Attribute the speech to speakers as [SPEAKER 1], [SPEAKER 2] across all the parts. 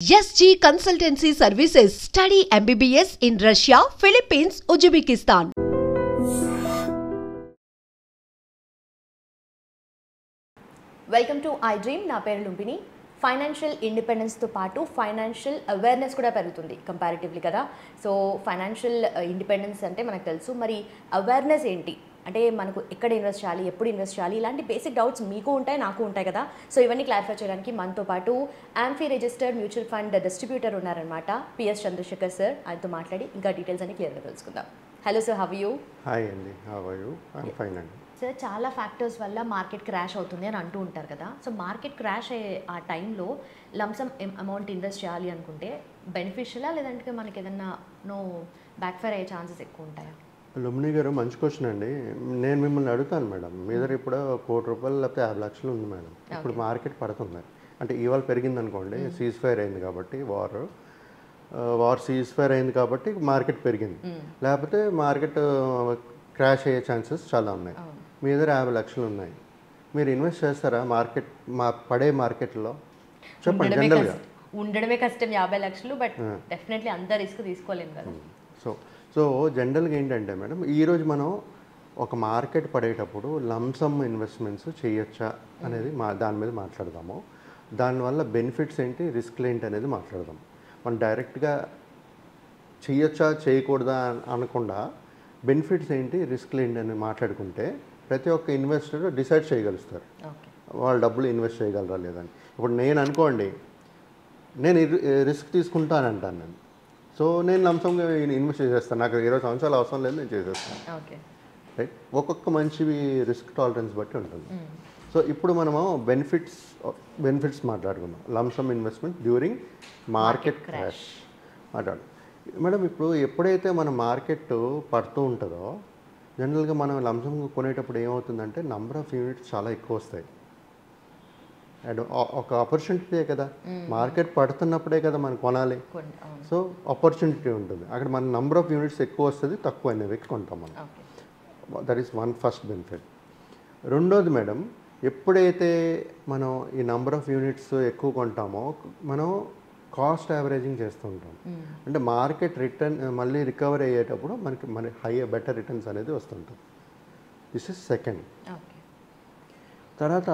[SPEAKER 1] SG Consultancy Services. Study MBBS in Russia, Philippines, Uzbekistan.
[SPEAKER 2] Welcome to I dream. నా పేరు Lumbini. Financial ఇండిపెండెన్స్తో పాటు financial awareness కూడా పెరుగుతుంది comparatively కదా. సో ఫైనాన్షియల్ ఇండిపెండెన్స్ అంటే మనకు తెలుసు, మరి అవేర్నెస్ ఏంటి అంటే మనకు ఎక్కడ ఇన్వెస్ట్ చేయాలి, ఎప్పుడు ఇన్వెస్ట్ చేయాలి, ఇలాంటి బేసిక్ డౌట్స్ మీకు ఉంటాయి, నాకు ఉంటాయి కదా. సో ఇవన్నీ క్లారిఫై చేయడానికి మనతో పాటు AMFI registered mutual fund distributor ఉన్నారనమాట, పిఎస్ చంద్రశేఖర్ సార్. ఆయనతో మాట్లాడి ఇంకా డీటెయిల్స్ అన్ని క్లియర్గా తెలుసుకుందాం. Hello sir, how you?
[SPEAKER 3] Hi అండి, how are you? I'm fine అండి.
[SPEAKER 2] సార్, చాలా ఫ్యాక్టర్స్ వల్ల మార్కెట్ క్రాష్ అవుతుంది అని అంటూ ఉంటారు కదా. సో మార్కెట్ క్రాష్ అయ్యే ఆ టైంలో లంసమ్ అమౌంట్ ఇన్వెస్ట్ చేయాలి అనుకుంటే బెనిఫిషియలా, లేదంటే మనకి ఏదన్నా బ్యాక్ ఫైర్ అయ్యే ఛాన్సెస్ ఎక్కువ ఉంటాయా?
[SPEAKER 3] లుంబిని గారు, మంచి క్వశ్చన్ అండి. నేను మిమ్మల్ని అడుగుతాను మేడం, మీ దగ్గర ఇప్పుడు ₹1 కోటి లేకపోతే 50 లక్షలు ఉంది మేడం. ఇప్పుడు మార్కెట్ పడుతుంది అంటే ఇవాళ పెరిగింది అనుకోండి, సీజ్ ఫైర్ అయింది కాబట్టి, వార్ సీజ్ ఫైర్ అయింది కాబట్టి మార్కెట్ పెరిగింది, లేకపోతే మార్కెట్ క్రాష్ అయ్యే ఛాన్సెస్ చాలా ఉన్నాయి. మీ దగ్గర 50 లక్షలు ఉన్నాయి, మీరు ఇన్వెస్ట్ చేస్తారా మార్కెట్ పడే మార్కెట్లో? చెప్పండి. జనరల్గా
[SPEAKER 2] ఉండడమే కష్టం 50 లక్షలు, బట్ డెఫినెట్లీ అంత రిస్క్ తీసుకోలేము కదా.
[SPEAKER 3] సో జనరల్గా ఏంటంటే మేడం, ఈరోజు మనం ఒక మార్కెట్ పడేటప్పుడు లంసమ్ ఇన్వెస్ట్మెంట్స్ చేయొచ్చా అనేది దాని మీద మాట్లాడదాము. దానివల్ల బెనిఫిట్స్ ఏంటి, రిస్క్లు ఏంటి అనేది మాట్లాడదాం. మనం డైరెక్ట్గా చేయొచ్చా చేయకూడదా అనకుండా బెనిఫిట్స్ ఏంటి, రిస్క్లు ఏంటి అని మాట్లాడుకుంటే ప్రతి ఒక్క ఇన్వెస్టర్ డిసైడ్ చేయగలుగుతారు వాళ్ళ డబ్బులు ఇన్వెస్ట్ చేయగలరా లేదని. ఇప్పుడు నేను అనుకోండి, నేను రిస్క్ తీసుకుంటానంటాను నేను. సో నేను లంసంగా ఇన్వెస్ట్ చేసేస్తాను, నాకు 20 సంవత్సరాలు అవసరం లేదు, నేను చేసేస్తాను. రైట్, ఒక్కొక్క మనిషి రిస్క్ టాలరెన్స్ బట్టి ఉంటుంది. సో ఇప్పుడు మనము బెనిఫిట్స్ మాట్లాడుకుందాం. Lump sum investment during market crash మాట్లాడు మేడం. ఇప్పుడు ఎప్పుడైతే మన మార్కెట్ పడుతూ ఉంటుందో, జనరల్గా మనం లంసంగా కొనేటప్పుడు ఏమవుతుందంటే నంబర్ ఆఫ్ యూనిట్స్ చాలా ఎక్కువ వస్తాయి. అండ్ ఒక ఆపర్చునిటీ కదా, మార్కెట్ పడుతున్నప్పుడే కదా మనం కొనాలి. సో ఆపర్చునిటీ ఉంటుంది అక్కడ, మన నంబర్ ఆఫ్ యూనిట్స్ ఎక్కువ వస్తుంది, తక్కువ అనేవి కొంటాం మనం. That is one first benefit. రెండోది మేడం, ఎప్పుడైతే మనం ఈ నంబర్ ఆఫ్ యూనిట్స్ ఎక్కువ కొంటామో మనం కాస్ట్ యావరేజింగ్ చేస్తూ ఉంటాం. అంటే మార్కెట్ రిటర్న్ మళ్ళీ రికవర్ అయ్యేటప్పుడు మనకి బెటర్ రిటర్న్స్ అనేది వస్తుంటుంది. This is second. తర్వాత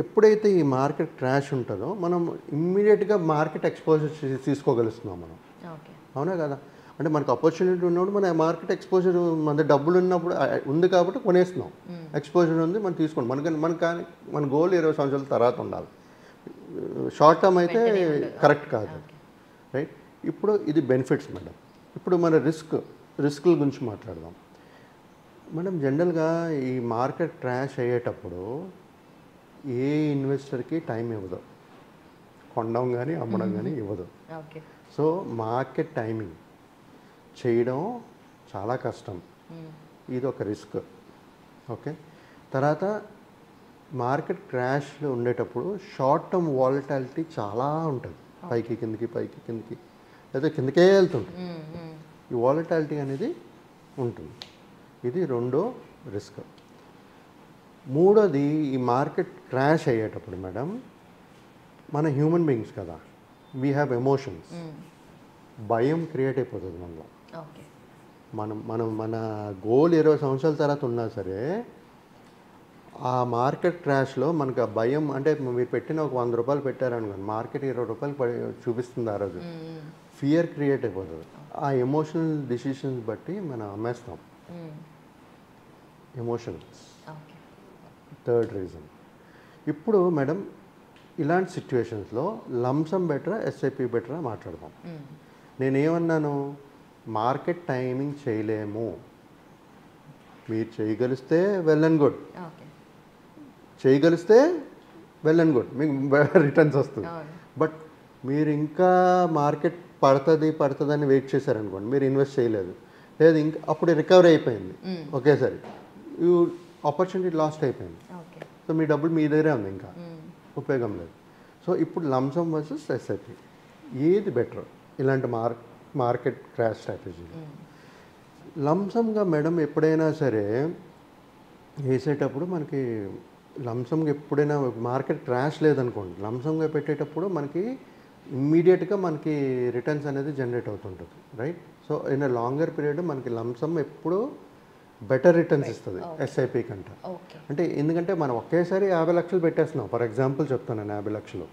[SPEAKER 3] ఎప్పుడైతే ఈ మార్కెట్ క్రాష్ ఉంటుందో మనం ఇమ్మీడియట్గా మార్కెట్ ఎక్స్పోజర్ తీసుకోగలుగుతున్నాం మనం. అవునా కదా? అంటే మనకు ఆపర్చునిటీ ఉన్నప్పుడు మన మార్కెట్ ఎక్స్పోజర్, మన డబ్బులు ఉన్నప్పుడు ఉంది కాబట్టి కొనేస్తున్నాం. ఎక్స్పోజర్ ఉంది, మనం తీసుకోండి. మన గోల్ 20 సంవత్సరాల తర్వాత ఉండాలి. షార్ట్ టర్మ్ అయితే కరెక్ట్ కాదు. రైట్, ఇప్పుడు ఇది బెనిఫిట్స్ మేడం. ఇప్పుడు మన రిస్క్ల గురించి మాట్లాడదాం మేడం. జనరల్గా ఈ మార్కెట్ క్రాష్ అయ్యేటప్పుడు ఏ ఇన్వెస్టర్కి టైం ఇవ్వదు, కొనడం కానీ అమ్మడం కానీ ఇవ్వదు. సో మార్కెట్ టైమింగ్ చేయడం చాలా కష్టం, ఇది ఒక రిస్క్. ఓకే, తర్వాత మార్కెట్ క్రాష్లో ఉండేటప్పుడు షార్ట్ టర్మ్ వాలటాలిటీ చాలా ఉంటుంది, పైకి కిందకి లేదా కిందకే వెళ్తుంటుంది. ఈ వాలటాలిటీ అనేది ఉంటుంది, ఇది రెండో రిస్క్. మూడోది, ఈ మార్కెట్ క్రాష్ అయ్యేటప్పుడు మేడం, మన హ్యూమన్ బీయింగ్స్ కదా, వీ హ్యావ్ ఎమోషన్స్. భయం క్రియేట్ అయిపోతుంది మనలో. మన గోల్ 20 సంవత్సరాల తర్వాత ఉన్నా సరే, ఆ మార్కెట్ క్రాష్లో మనకు ఆ భయం, అంటే మీరు పెట్టిన ఒక ₹100 పెట్టారనుకోండి, మార్కెట్ ₹20 చూపిస్తుంది ఆ రోజు, ఫియర్ క్రియేట్ అయిపోతుంది. ఆ ఎమోషనల్ డిసిషన్స్ బట్టి మనం అమ్మేస్తాం. Emotions third reason. ఇప్పుడు మేడం, ఇలాంటి సిచ్యువేషన్స్లో లంసమ్ బెటరా, ఎస్ఐపి బెటరా మాట్లాడదాం. నేనేమన్నాను, మార్కెట్ టైమింగ్ చేయలేము, మీరు చేయగలిస్తే వెల్ అండ్ గుడ్, మీకు రిటర్న్స్ వస్తుంది. బట్ మీరు ఇంకా మార్కెట్ పడుతుందని వెయిట్ చేశారనుకోండి, మీరు ఇన్వెస్ట్ చేయలేదు, లేదు ఇంకా అప్పుడు రికవరీ అయిపోయింది ఒకేసారి, ఆపర్చునిటీ లాస్ట్ అయిపోయింది. సో మీ డబ్బులు మీ దగ్గరే ఉంది, ఇంకా ఉపయోగం లేదు. సో ఇప్పుడు లంసమ్ వర్సెస్ ఎస్ఐపి ఏది బెటర్ ఇలాంటి మార్కెట్ క్రాష్ స్ట్రాటజీ? లంసమ్గా మేడం ఎప్పుడైనా సరే వేసేటప్పుడు మనకి లంసంగా ఎప్పుడైనా మార్కెట్ క్రాష్ లేదనుకోండి, లంసంగా పెట్టేటప్పుడు మనకి ఇమ్మీడియట్గా మనకి రిటర్న్స్ అనేది జనరేట్ అవుతుంటుంది, right? So in a longer period మనకి లంసమ్ ఎప్పుడూ బెటర్ రిటర్న్స్ ఇస్తుంది ఎస్ఐపి కంటే. అంటే ఎందుకంటే మనం ఒకేసారి 50 లక్షలు పెట్టేస్తున్నాం, ఫర్ ఎగ్జాంపుల్ చెప్తాను, 50 లక్షలు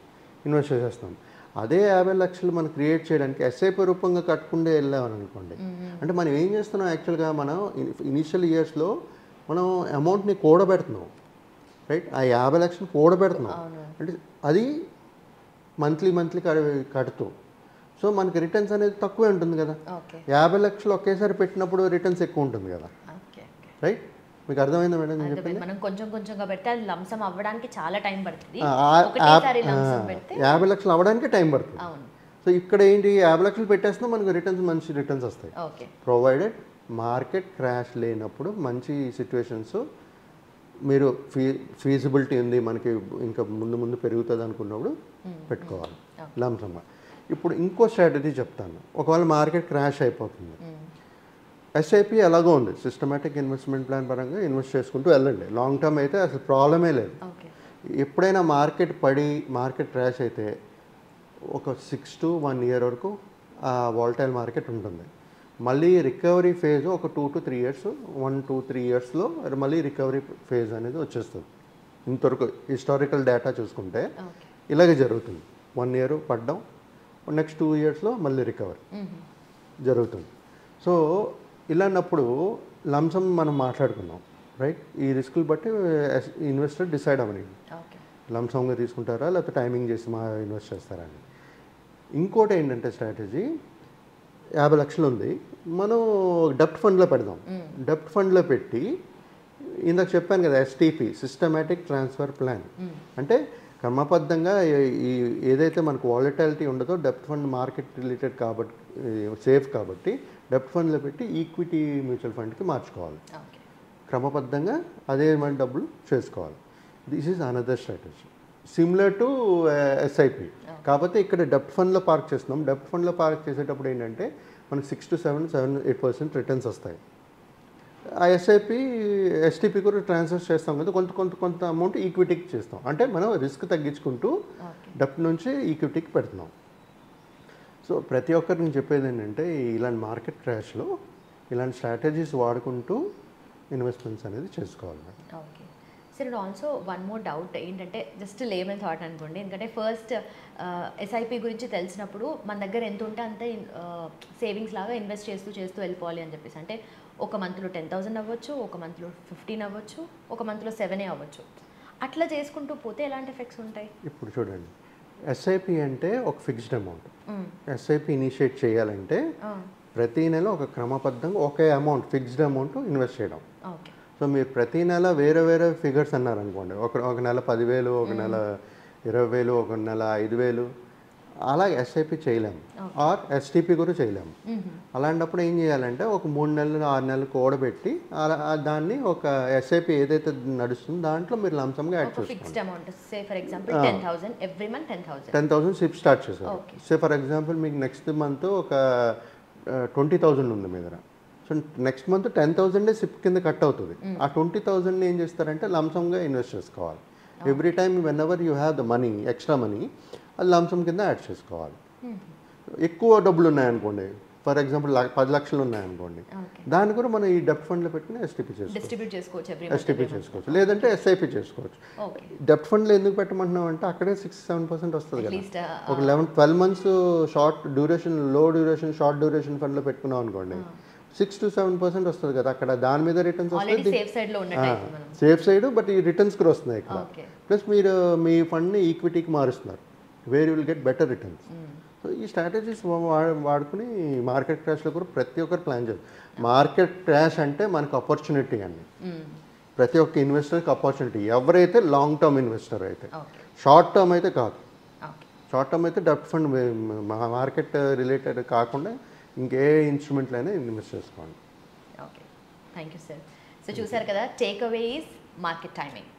[SPEAKER 3] ఇన్వెస్ట్ చేసేస్తున్నాం. అదే 50 లక్షలు మనం క్రియేట్ చేయడానికి ఎస్ఐపి రూపంగా కట్టుకుంటే వెళ్ళామని అనుకోండి, అంటే మనం ఏం చేస్తున్నాం యాక్చువల్గా, మనం ఇనిషియల్ ఇయర్స్లో మనం అమౌంట్ని కూడబెడుతున్నాం, రైట్? ఆ 50 లక్షలు కూడబెడుతున్నాం, అంటే అది మంత్లీ కడుతూ, సో మనకి రిటర్న్స్ అనేది తక్కువే ఉంటుంది కదా. 50 లక్షలు ఒకేసారి పెట్టినప్పుడు రిటర్న్స్ ఎక్కువ ఉంటుంది కదా, రైట్? మీకు అర్థమైందా మేడం నేను చెప్పింది?
[SPEAKER 2] మనం కొంచెంగా పెడితే అది లంసం అవ్వడానికి చాలా టైం పడుతుంది.
[SPEAKER 3] 50 లక్షలు అవ్వడానికి టైం పడుతుంది. సో ఇక్కడ ఏంటి, 50 లక్షలు పెట్టేస్తున్నా మనకు మంచి రిటర్న్స్ వస్తాయి, ప్రొవైడెడ్ మార్కెట్ క్రాష్ లేనప్పుడు. మంచి సిచ్యువేషన్స్ మీరు ఫీజిబిలిటీ ఉంది మనకి, ఇంకా ముందు పెరుగుతుంది అనుకున్నప్పుడు పెట్టుకోవాలి లంసంగా. ఇప్పుడు ఇంకో స్ట్రాటజీ చెప్తాను. ఒకవేళ మార్కెట్ క్రాష్ అయిపోతుంది, ఎస్ఐపి ఎలాగో ఉంది, సిస్టమేటిక్ ఇన్వెస్ట్మెంట్ ప్లాన్ పరంగా ఇన్వెస్ట్ చేసుకుంటూ వెళ్ళండి. లాంగ్ టర్మ్ అయితే అసలు ప్రాబ్లమే లేదు. ఎప్పుడైనా మార్కెట్ క్రాష్ అయితే ఒక 6 to 1 year వరకు ఆ వాలటైల్ మార్కెట్ ఉంటుంది. మళ్ళీ రికవరీ ఫేజ్ ఒక 2 to 3 years, 1 to 3 yearsలో మళ్ళీ రికవరీ ఫేజ్ అనేది వచ్చేస్తుంది. ఇంతవరకు హిస్టారికల్ డేటా చూసుకుంటే ఇలాగే జరుగుతుంది. 1 year పడ్డం, నెక్స్ట్ 2 yearsలో మళ్ళీ రికవరీ జరుగుతుంది. సో ఇలాన్నప్పుడు లంసమ్ మనం మాట్లాడుకున్నాం, రైట్? ఈ రిస్కులు బట్టి ఇన్వెస్టర్ డిసైడ్ అవ్వని లంసమ్గా తీసుకుంటారా లేకపోతే టైమింగ్ చేసి ఇన్వెస్ట్ చేస్తారా అని. ఇంకోటి ఏంటంటే స్ట్రాటజీ, 50 లక్షలు ఉంది, మనం డెప్ట్ ఫండ్లో పెడదాం. డెప్ట్ ఫండ్లో పెట్టి, ఇందాక చెప్పాను కదా, ఎస్టీపీ, సిస్టమేటిక్ ట్రాన్స్ఫర్ ప్లాన్, అంటే క్రమబద్ధంగా ఏదైతే మనకు వాలటాలిటీ ఉండదో డెప్ట్ ఫండ్ మార్కెట్ రిలేటెడ్ కాబట్టి సేఫ్ కాబట్టి డెప్ట్ ఫండ్లో పెట్టి ఈక్విటీ మ్యూచువల్ ఫండ్కి మార్చుకోవాలి. క్రమబద్ధంగా అదే మన డబ్బులు చేసుకోవాలి. This is another strategy similar to SIP. కాకపోతే ఇక్కడ డెప్ట్ ఫండ్లో పార్క్ చేస్తున్నాం. డెప్ట్ ఫండ్లో పార్క్ చేసేటప్పుడు ఏంటంటే మనకు 6 to 7-8% రిటర్న్స్ వస్తాయి. ఆ ఎస్టీపీ కూడా ట్రాన్స్ఫర్ చేస్తాం కదా, కొంత అమౌంట్ ఈక్విటీకి చేస్తాం. అంటే మనం రిస్క్ తగ్గించుకుంటూ డెప్ట్ నుంచి ఈక్విటీకి పెడుతున్నాం. సో ప్రతి ఒక్కరు నేను చెప్పేది ఏంటంటే, ఇలాంటి మార్కెట్ క్రాష్లో ఇలాంటి స్ట్రాటజీస్ వాడుకుంటూ ఇన్వెస్ట్మెంట్స్ అనేది చేసుకోవాలి.
[SPEAKER 2] Okay sir, and also one more doubt ఏంటంటే, జస్ట్ లేమన్ థాట్ అనుకోండి. ఎందుకంటే ఫస్ట్ ఎస్ఐపి గురించి తెలిసినప్పుడు మన దగ్గర ఎంత ఉంటే అంతే సేవింగ్స్ లాగా ఇన్వెస్ట్ చేస్తూ వెళ్ళిపోవాలి అని చెప్పేసి. అంటే ఒక మంత్లో 10,000 అవ్వచ్చు, ఒక మంత్లో 15 అవ్వచ్చు, ఒక మంత్లో 7 అవ్వచ్చు. అట్లా చేసుకుంటూ పోతే ఎలాంటి ఎఫెక్ట్స్ ఉంటాయి?
[SPEAKER 3] ఇప్పుడు చూడండి, ఎస్ఐపి అంటే ఒక ఫిక్స్డ్ అమౌంట్. ఎస్ఐపి ఇనిషియేట్ చేయాలంటే ప్రతి నెల ఒక క్రమబద్ధంగా ఒకే అమౌంట్, ఫిక్స్డ్ అమౌంట్ ఇన్వెస్ట్ చేయడం. సో మీరు ప్రతి నెల వేరే ఫిగర్స్ అన్నారనుకోండి, ఒక నెల 10,000, ఒక నెల 20,000, ఒక నెల 5,000, అలా ఎస్ఐపి చేయలేము, ఆర్ ఎస్టీపీ కూడా చేయలేము. అలాంటప్పుడు ఏం చేయాలంటే ఒక 3 నెలలు 6 నెలలు కూడబెట్టి దాన్ని ఒక ఎస్ఐపి ఏదైతే నడుస్తుందో దాంట్లో మీరు లంసంగా యాడ్ చేసుకోండి. 10,000 సిప్ స్టార్ట్ చేశారు. సే ఫర్ ఎగ్జాంపుల్ మీకు నెక్స్ట్ మంత్ ఒక 20,000 ఉంది మీ దగ్గర. సో నెక్స్ట్ మంత్ 10,000 సిప్ కింద కట్ అవుతుంది. ఆ 20,000 ఏం చేస్తారంటే లంసంగా ఇన్వెస్ట్ చేసుకోవాలి. Every time when ever you have the money, extra money, అది లంసమ్ కింద యాడ్ చేసుకోవాలి. ఎక్కువ డబ్బులు ఉన్నాయనుకోండి, ఫర్ ఎగ్జాంపుల్ 10 లక్షలు ఉన్నాయనుకోండి, దాన్ని కూడా మనం ఈ డెప్ట్ ఫండ్లో పెట్టుకుని ఎస్టీపీ చేసుకోవచ్చు, లేదంటే ఎస్ఐపి చేసుకోవచ్చు. డెప్ట్ ఫండ్లో ఎందుకు పెట్టమంటున్నాం అంటే అక్కడే 6-7% వస్తుంది కదా. ఒక 11-12 months షార్ట్ డ్యూరేషన్, లో డ్యూరేషన్, షార్ట్ డ్యూరేషన్ ఫండ్లో పెట్టుకున్నాం అనుకోండి, 6 to 7% వస్తుంది కదా. అక్కడ దాని మీద రిటర్న్స్ వస్తుంది, సేఫ్ సైడ్, బట్ ఈ రిటర్న్స్ కూడా వస్తున్నాయి ఇక్కడ. ప్లస్ మీరు మీ ఫండ్ని ఈక్విటీకి మారుస్తున్నారు, where will get better returns. So ఈ స్ట్రాటజీస్ వాడుకుని మార్కెట్ క్రాష్లో కూడా ప్రతి ఒక్కరు ప్లాన్ చేయాలి. మార్కెట్ క్రాష్ అంటే మనకు ఆపర్చునిటీ అండి, ప్రతి ఒక్క ఇన్వెస్టర్కి ఆపర్చునిటీ. ఎవరైతే లాంగ్ టర్మ్ ఇన్వెస్టర్ అయితే, షార్ట్ టర్మ్ అయితే కాదు. షార్ట్ టర్మ్ అయితే డెప్ట్ ఫండ్ మార్కెట్ రిలేటెడ్ కాకుండా ఇంకే ఇన్స్ట్రుమెంట్లో అయినా ఇన్వెస్ట్ చేసుకోండి.
[SPEAKER 2] Okay, thank you sir. So చూసారు కదా, take away is market timing.